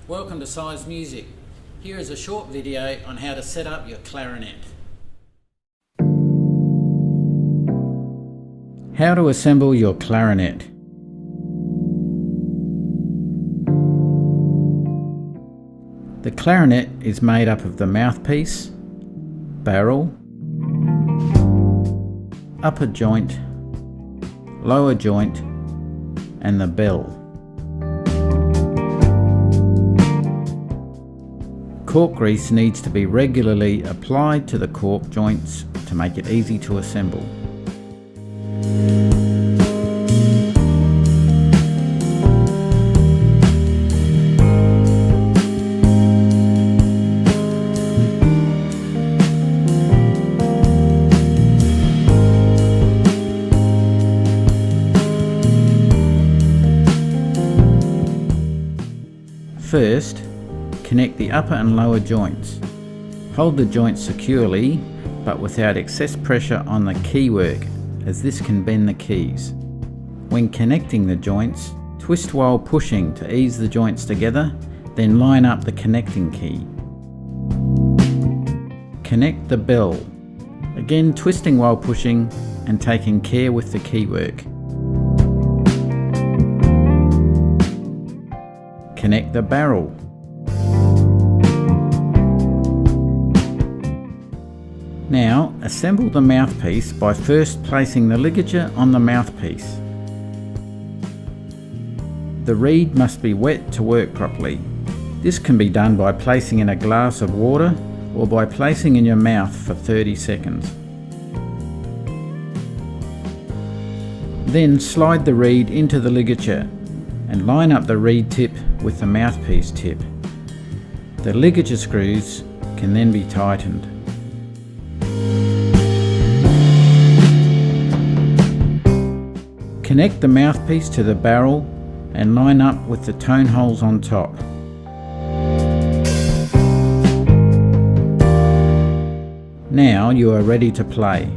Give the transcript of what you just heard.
Welcome to Size Music. Here is a short video on how to set up your clarinet. How to assemble your clarinet. The clarinet is made up of the mouthpiece, barrel, upper joint, lower joint, and the bell. Cork grease needs to be regularly applied to the cork joints to make it easy to assemble. First, connect the upper and lower joints. Hold the joints securely, but without excess pressure on the keywork, as this can bend the keys. When connecting the joints, twist while pushing to ease the joints together, then line up the connecting key. Connect the bell, again twisting while pushing and taking care with the keywork. Connect the barrel. Now, assemble the mouthpiece by first placing the ligature on the mouthpiece. The reed must be wet to work properly. This can be done by placing in a glass of water or by placing in your mouth for 30 seconds. Then slide the reed into the ligature and line up the reed tip with the mouthpiece tip. The ligature screws can then be tightened. Connect the mouthpiece to the barrel and line up with the tone holes on top. Now you are ready to play.